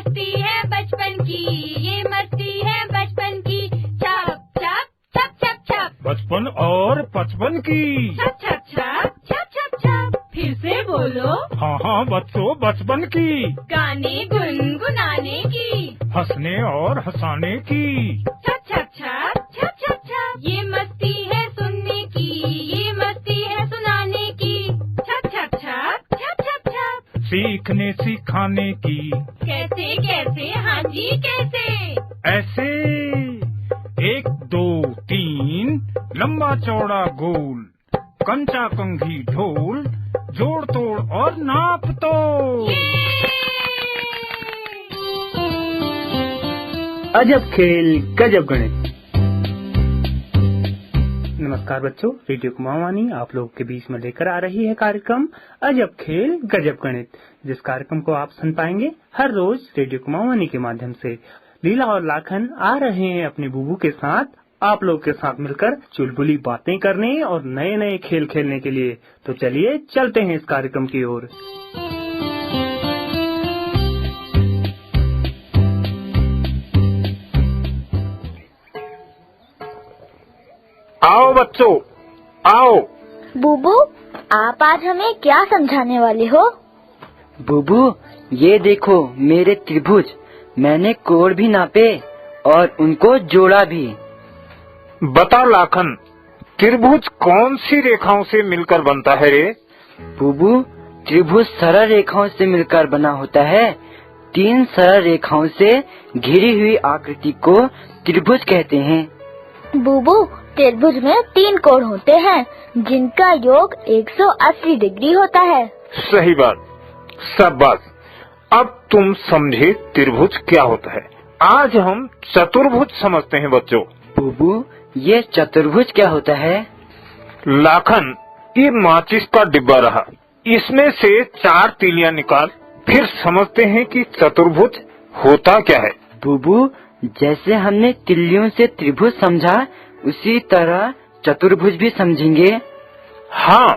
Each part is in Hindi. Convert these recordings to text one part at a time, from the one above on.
मस्ती है बचपन की, ये मस्ती है बचपन की। छप छप छप छप छप, बचपन और पचपन की। छप छप छप छप छप छप। फिर से बोलो। हाँ हाँ बच्चों, बचपन की। गाने गुनगुनाने की, हंसने और हंसाने की। छप छप छप छप छप छप। ये मस्ती है सुनने की, ये मस्ती है सुनाने की। छप छप छप छप छप छप। सीखने सिखाने की। कैसे कैसे, हाँ जी कैसे। ऐसे 1 2 3 लंबा चौड़ा गोल, कंचा कंघी ढोल, जोड़ तोड़ और नाप तोड़। अजब खेल गजब गणित। नमस्कार बच्चों, रेडियो कुमाऊनी आप लोगों के बीच में लेकर आ रही है कार्यक्रम अजब खेल गजब गणित, जिस कार्यक्रम को आप सुन पाएंगे हर रोज रेडियो कुमाऊनी के माध्यम से। लीला और लाखन आ रहे हैं अपने बुबू के साथ आप लोग के साथ मिलकर चुलबुली बातें करने और नए नए खेल खेलने के लिए। तो चलिए चलते हैं इस कार्यक्रम की ओर। आओ बच्चों, आओ। बुबू, आप आज हमें क्या समझाने वाले हो? बुबू, ये देखो मेरे त्रिभुज, मैंने कोण भी नापे और उनको जोड़ा भी। बता लाखन, त्रिभुज कौन सी रेखाओं से मिलकर बनता है रे? बुबू, त्रिभुज सरल रेखाओं से मिलकर बना होता है। 3 सरल रेखाओं से घिरी हुई आकृति को त्रिभुज कहते हैं। बुबू, त्रिभुज में 3 कोण होते हैं जिनका योग 180 डिग्री होता है। सही बात, शाबाश। अब तुम समझे त्रिभुज क्या होता है। आज हम चतुर्भुज समझते हैं बच्चों। बुबू, ये चतुर्भुज क्या होता है? लाखन, ये माचिस का डिब्बा रहा, इसमें से 4 तीलियां निकाल, फिर समझते हैं कि चतुर्भुज होता क्या है। बुबू, जैसे हमने तिल्लियों से त्रिभुज समझा, उसी तरह चतुर्भुज भी समझेंगे। हाँ,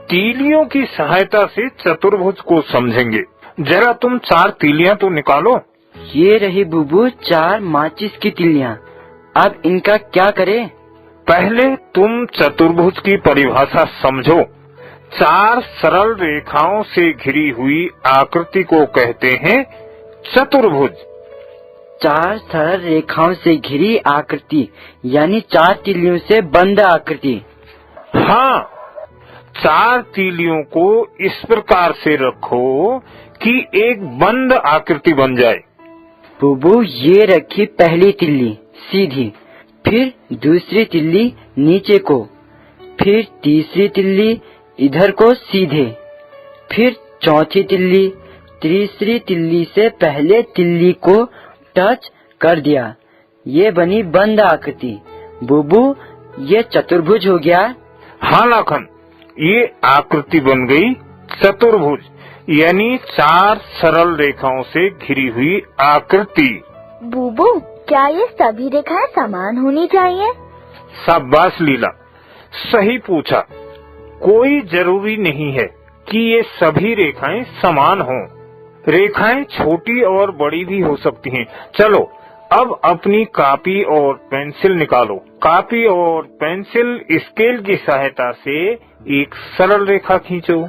तीलियों की सहायता से चतुर्भुज को समझेंगे। जरा तुम 4 तीलियां तो निकालो। ये रही बुबू 4 माचिस की तिल्लियां। अब इनका क्या करें? पहले तुम चतुर्भुज की परिभाषा समझो। 4 सरल रेखाओं से घिरी हुई आकृति को कहते हैं चतुर्भुज। 4 सरल रेखाओं से घिरी आकृति यानी 4 तिल्लियों से बंद आकृति। हाँ, 4 तीलियों को इस प्रकार से रखो कि एक बंद आकृति बन जाए। बुबू, ये रखी पहली तिल्ली सीधी, फिर दूसरी तिल्ली नीचे को, फिर तीसरी तिल्ली इधर को सीधे, फिर चौथी तिल्ली तीसरी तिल्ली से पहले तिल्ली को टच कर दिया। ये बनी बंद आकृति। बुबू, ये चतुर्भुज हो गया। हाँ लाखन, ये आकृति बन गई चतुर्भुज, यानी 4 सरल रेखाओं से घिरी हुई आकृति। बुबू, क्या ये सभी रेखाएं समान होनी चाहिए? शाबाश लीला, सही पूछा। कोई जरूरी नहीं है कि ये सभी रेखाएं समान हों। रेखाएं छोटी और बड़ी भी हो सकती हैं। चलो अब अपनी कॉपी और पेंसिल निकालो। कॉपी और पेंसिल स्केल की सहायता से एक सरल रेखा खींचो।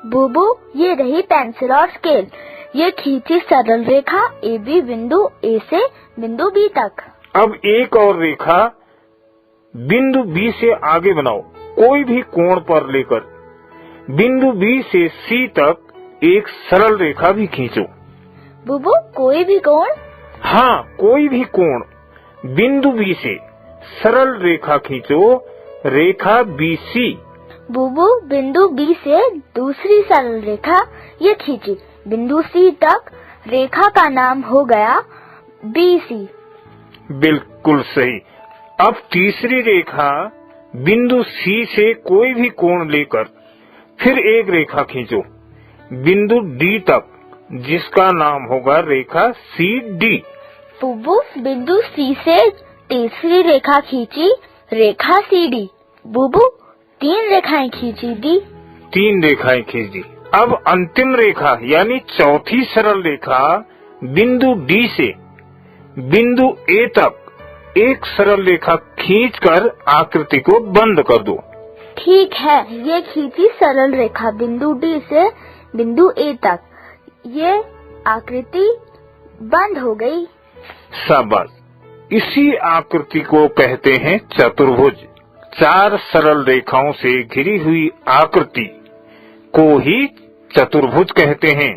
बुबू, ये रही पेंसिल और स्केल। ये खींची सरल रेखा AB बिंदु A से बिंदु B तक। अब एक और रेखा बिंदु B से आगे बनाओ, कोई भी कोण पर लेकर। बिंदु B से C तक एक सरल रेखा भी खींचो। बुबू, कोई भी कोण? हाँ, कोई भी कोण। बिंदु B से सरल रेखा खींचो, रेखा BC। बुबू, बिंदु B से दूसरी सरल रेखा ये खींची बिंदु C तक, रेखा का नाम हो गया BC। बिल्कुल सही। अब तीसरी रेखा बिंदु C से कोई भी कोण लेकर फिर एक रेखा खींचो बिंदु D तक, जिसका नाम होगा रेखा CD। बुबू, बिंदु C से तीसरी रेखा खींची, रेखा CD। बुबू, 3 रेखाएं खींची दी। 3 रेखाएं खींच दी। अब अंतिम रेखा यानी चौथी सरल रेखा बिंदु डी से बिंदु ए तक एक सरल रेखा खींचकर आकृति को बंद कर दो। ठीक है, ये खींची सरल रेखा बिंदु डी से बिंदु ए तक। ये आकृति बंद हो गई। शाबाश। इसी आकृति को कहते हैं चतुर्भुज। 4 सरल रेखाओं से घिरी हुई आकृति को ही चतुर्भुज कहते हैं।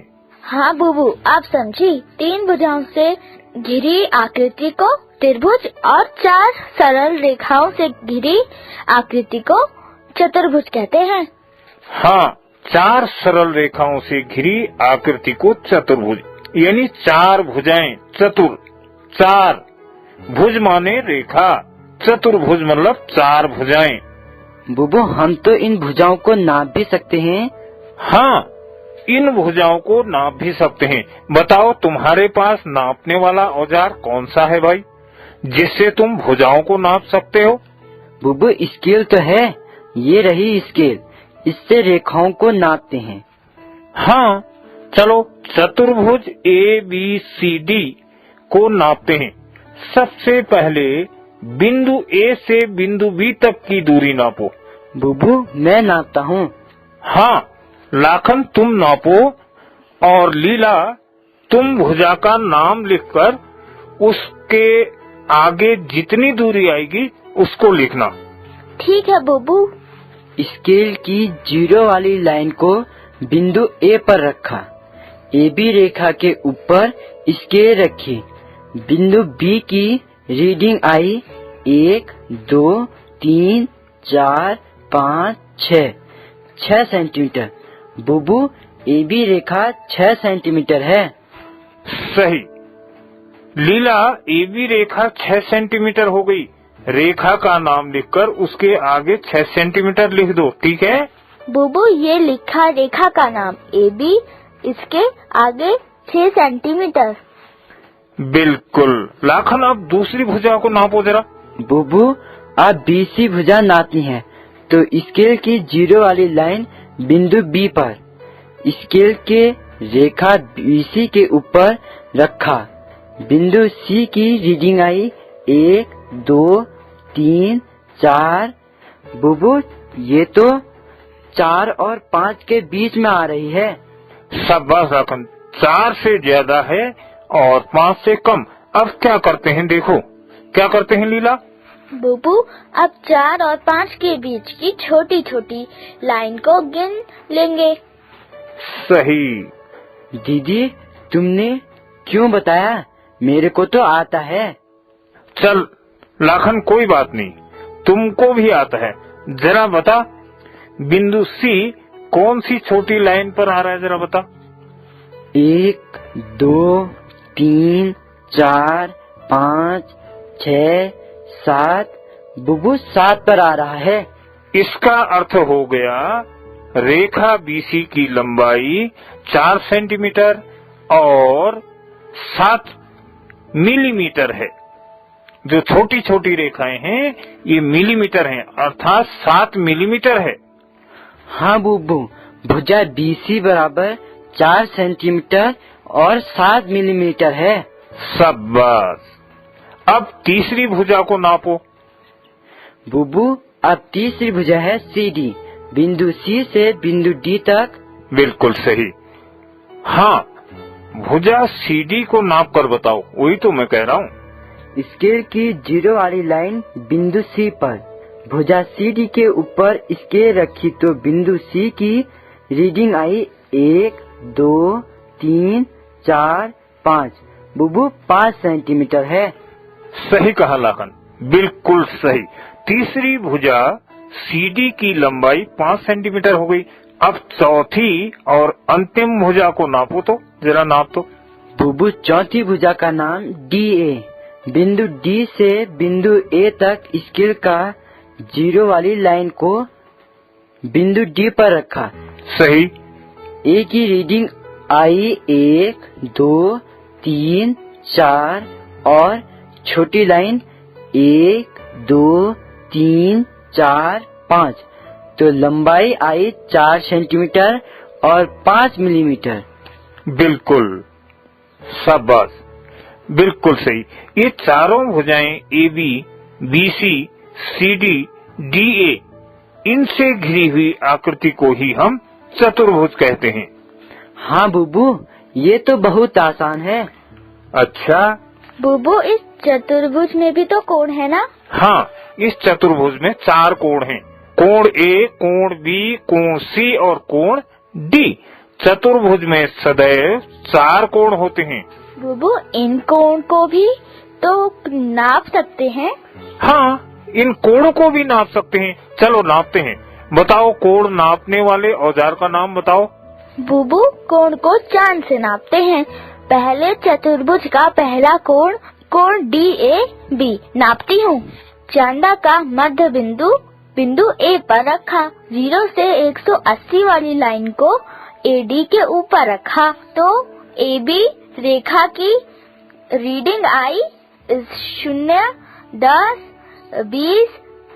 हाँ बुबू, आप समझी। 3 भुजाओं से घिरी आकृति को त्रिभुज और 4 सरल रेखाओं से घिरी आकृति को चतुर्भुज कहते हैं। हाँ, 4 सरल रेखाओं से घिरी आकृति को चतुर्भुज, यानी 4 भुजाएं। चतुर 4, भुज माने रेखा, चतुर्भुज मतलब 4 भुजाएं। बुबू, हम तो इन भुजाओं को नाप भी सकते हैं। हाँ, इन भुजाओं को नाप भी सकते हैं। बताओ, तुम्हारे पास नापने वाला औजार कौन सा है भाई, जिससे तुम भुजाओं को नाप सकते हो? बुबू, स्केल तो है। ये रही स्केल, इससे रेखाओं को नापते हैं। हाँ, चलो चतुर्भुज ABCD को नापते हैं। सबसे पहले बिंदु A से बिंदु B तक की दूरी नापो। बुबू, मैं नापता हूँ। हाँ, लाखन तुम नापो, और लीला तुम भुजा का नाम लिखकर उसके आगे जितनी दूरी आएगी उसको लिखना। ठीक है बुबू। स्केल की 0 वाली लाइन को बिंदु A पर रखा। AB रेखा के ऊपर स्केल रखी। बिंदु B की रीडिंग आई 1, 2, 3, 4, 5, 6 सेंटीमीटर। बुबू, AB रेखा 6 सेंटीमीटर है। सही। लीला, AB रेखा 6 सेंटीमीटर हो गई। रेखा का नाम लिखकर उसके आगे 6 सेंटीमीटर लिख दो, ठीक है? बुबू, ये लिखा रेखा का नाम AB, इसके आगे 6 सेंटीमीटर। बिल्कुल। लाखन, अब दूसरी भुजा को नापो जरा। बुबू, आप BC भुजा नापी हैं, तो स्केल की 0 वाली लाइन बिंदु B पर स्केल के रेखा BC के ऊपर रखा। बिंदु C की रीडिंग आई 1, 2, 3, 4। बुबू, ये तो 4 और 5 के बीच में आ रही है। शाबाश लाखन, 4 से ज्यादा है और 5 से कम। अब क्या करते हैं, देखो क्या करते हैं लीला? बुबू, अब 4 और 5 के बीच की छोटी छोटी लाइन को गिन लेंगे। सही। दीदी, तुमने क्यों बताया? मेरे को तो आता है। चल लाखन, कोई बात नहीं, तुमको भी आता है। जरा बता, बिंदु C कौन सी छोटी लाइन पर आ रहा है, जरा बता। 1, 2, 3, 4, 5, 6, 7। बुबू, 7 पर आ रहा है। इसका अर्थ हो गया रेखा BC की लंबाई 4 सेंटीमीटर और 7 मिलीमीटर है। जो छोटी छोटी रेखाएं हैं ये मिलीमीटर हैं, अर्थात 7 मिलीमीटर है। हाँ बुबू, भुजा BC बराबर 4 सेंटीमीटर और 7 मिलीमीटर है। शाबाश। अब तीसरी भुजा को नापो। बुबू, अब तीसरी भुजा है CD, बिंदु C से बिंदु D तक। बिल्कुल सही। हाँ, भुजा CD को नाप कर बताओ, वही तो मैं कह रहा हूँ। स्केल की 0 वाली लाइन बिंदु C पर भुजा CD के ऊपर स्केल रखी तो बिंदु C की रीडिंग आई 1, 2, 3, 4, 5। बुबू, 5 सेंटीमीटर है। सही कहा लाखन, बिल्कुल सही। तीसरी भुजा CD की लंबाई 5 सेंटीमीटर हो गई। अब चौथी और अंतिम भुजा को नापो तो, जरा नाप तो। बुबू, चौथी भुजा का नाम DA, बिंदु D से बिंदु A तक स्केल का 0 वाली लाइन को बिंदु D पर रखा। सही। A की रीडिंग आई 1, 2, 3, 4 और छोटी लाइन 1, 2, 3, 4, 5। तो लंबाई आई 4 सेंटीमीटर और 5 मिलीमीटर। बिल्कुल शाबाश, बिल्कुल सही। ये चारों भुजाएं AB, BC, CD, DA, इनसे घिरी हुई आकृति को ही हम चतुर्भुज कहते हैं। हाँ बुबू, ये तो बहुत आसान है। अच्छा, बुबू, इस चतुर्भुज में भी तो कोण है ना? हाँ, इस चतुर्भुज में 4 कोण हैं। कोण A, कोण B, कोण C और कोण D। चतुर्भुज में सदैव 4 कोण होते हैं। बुबू, इन कोण को भी तो नाप सकते हैं? हाँ, इन कोणों को भी नाप सकते हैं। चलो नापते हैं। बताओ, कोण नापने वाले औजार का नाम बताओ। बुबू, कोण को चांद से नापते हैं। पहले चतुर्भुज का पहला कोण DAB नापती हूँ। चांदा का मध्य बिंदु A पर रखा। 0 से 180 वाली लाइन को AD के ऊपर रखा तो AB रेखा की रीडिंग आई 0, 10, 20,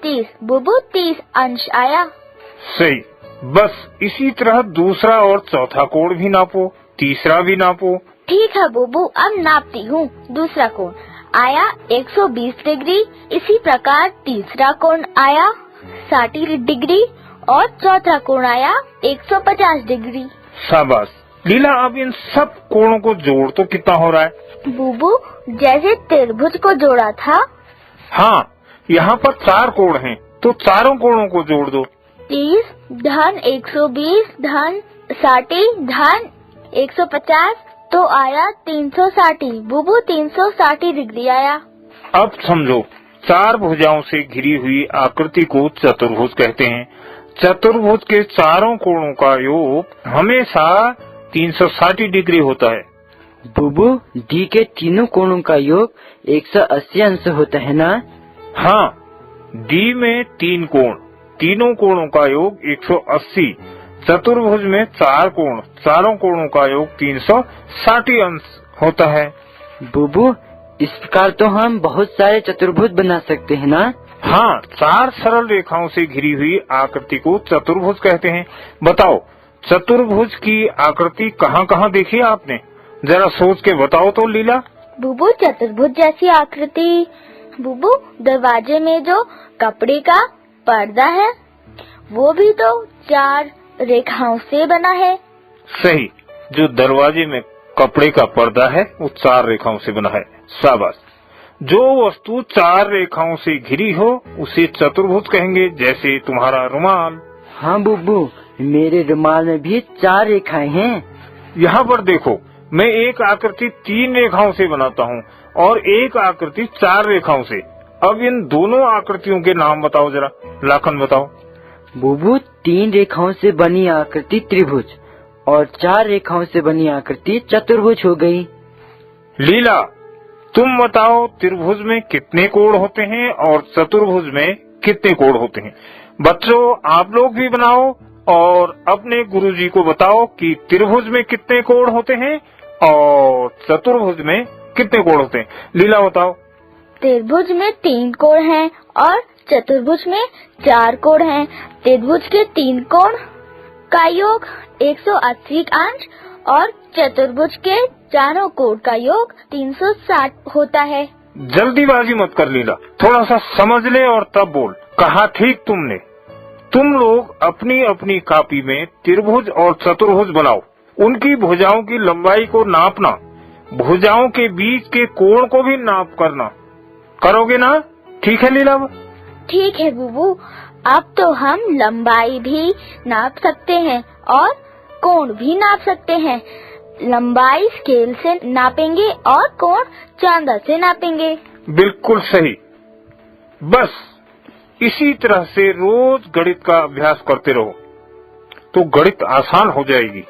30। बुबू, 30 अंश आया। सही। बस इसी तरह दूसरा और चौथा कोण भी नापो, तीसरा भी नापो। ठीक है बुबू, अब नापती हूँ। दूसरा कोण आया 120 डिग्री। इसी प्रकार तीसरा कोण आया 60 डिग्री और चौथा कोण आया 150 डिग्री। शाबाश। लीला, अब इन सब कोणों को जोड़ तो कितना हो रहा है? बुबू, जैसे त्रिभुज को जोड़ा था। हाँ, यहाँ पर 4 कोण हैं, तो चारों कोणों को जोड़ दो। 30 धन 120 धन 60 धन 150 तो आया 360। बुबू, 360 डिग्री आया। अब समझो, 4 भुजाओं से घिरी हुई आकृति को चतुर्भुज कहते हैं। चतुर्भुज के चारों कोणों का योग हमेशा 360 डिग्री होता है। बुबू, D के तीनों कोणों का योग 180 अंश होता है ना? हाँ, D में 3 कोण, तीनों कोणों का योग 180। चतुर्भुज में 4 कोण, चारों कोणों का योग 360 अंश होता है। बुबू, इस प्रकार तो हम बहुत सारे चतुर्भुज बना सकते हैं ना? हाँ, 4 सरल रेखाओं से घिरी हुई आकृति को चतुर्भुज कहते हैं। बताओ, चतुर्भुज की आकृति कहाँ कहाँ देखी आपने? जरा सोच के बताओ तो लीला। बुबू, चतुर्भुज जैसी आकृति बुबू, दरवाजे में जो कपड़े का पर्दा है वो भी तो 4 रेखाओं से बना है। सही, जो दरवाजे में कपड़े का पर्दा है वो 4 रेखाओं से बना है। शाबाश। जो वस्तु 4 रेखाओं से घिरी हो उसे चतुर्भुज कहेंगे, जैसे तुम्हारा रुमाल। हाँ बुबू, मेरे रुमाल में भी 4 रेखाएं हैं। यहाँ पर देखो, मैं एक आकृति 3 रेखाओं से बनाता हूँ और एक आकृति 4 रेखाओं से। अब इन दोनों आकृतियों के नाम बताओ जरा। लाखन बताओ। बुबू, 3 रेखाओं से बनी आकृति त्रिभुज और 4 रेखाओं से बनी आकृति चतुर्भुज हो गई। लीला, तुम बताओ, त्रिभुज में कितने कोण होते हैं और चतुर्भुज में कितने कोण होते हैं? बच्चों, आप लोग भी बनाओ और अपने गुरुजी को बताओ कि त्रिभुज में कितने कोण होते हैं और चतुर्भुज में कितने कोण होते हैं। लीला बताओ। त्रिभुज में 3 कोण हैं और चतुर्भुज में 4 कोण हैं। त्रिभुज के 3 कोण का योग 180 अंश और चतुर्भुज के चारों कोण का योग 360 होता है। जल्दीबाजी मत कर लीला, थोड़ा सा समझ ले और तब बोल। कहा ठीक तुमने। तुम लोग अपनी अपनी कॉपी में त्रिभुज और चतुर्भुज बनाओ। उनकी भुजाओं की लंबाई को नापना, भुजाओं के बीच के कोण को भी नाप करना। करोगे ना? ठीक है लीला? ठीक है बुबू, अब तो हम लंबाई भी नाप सकते हैं और कोण भी नाप सकते हैं। लंबाई स्केल से नापेंगे और कोण चांदा से नापेंगे। बिल्कुल सही। बस इसी तरह से रोज गणित का अभ्यास करते रहो तो गणित आसान हो जाएगी।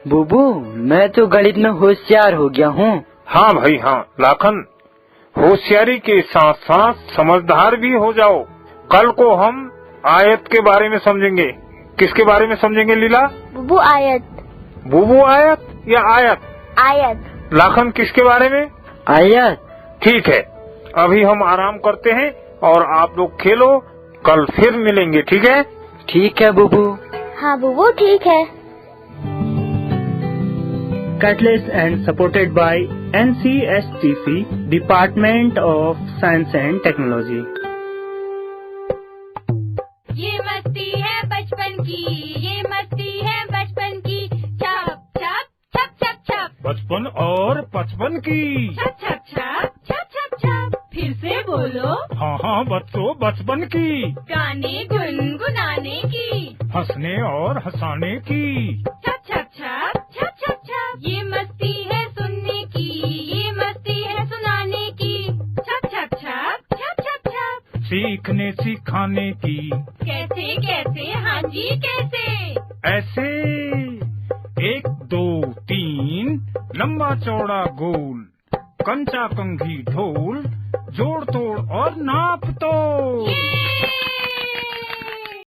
बुबू, मैं तो गणित में होशियार हो गया हूँ। हाँ भाई हाँ लाखन, होशियारी के साथ साथ समझदार भी हो जाओ। कल को हम आयत के बारे में समझेंगे। किसके बारे में समझेंगे लीला? बुबू, आयत। बुबू आयत या आयत? आयत। लाखन, किसके बारे में? आयत। ठीक है, अभी हम आराम करते हैं और आप लोग खेलो। कल फिर मिलेंगे, ठीक है? ठीक है बुबू। हाँ बुबू, ठीक है। Catalyst and supported by NCSTC, Department of Science and Technology. ये मस्ती है बचपन की, ये मस्ती है बचपन की। छप छप छप छप छप, बचपन और बचपन की। छप छप छप छप छप छप। फिर से बोलो। हाँ हाँ बच्चों, बचपन की। गाने गुनगुनाने की, हंसने और हंसाने की। छप छप छप छप छप छप। ये मस्ती है सुनने की, ये मस्ती है सुनाने की। छप छप छप छप छप छप। सीखने सिखाने की। कैसे कैसे, हाँ जी कैसे। ऐसे 1 2 3 लंबा चौड़ा गोल, कंचा कंघी ढोल, जोड़ तोड़ और नाप तो।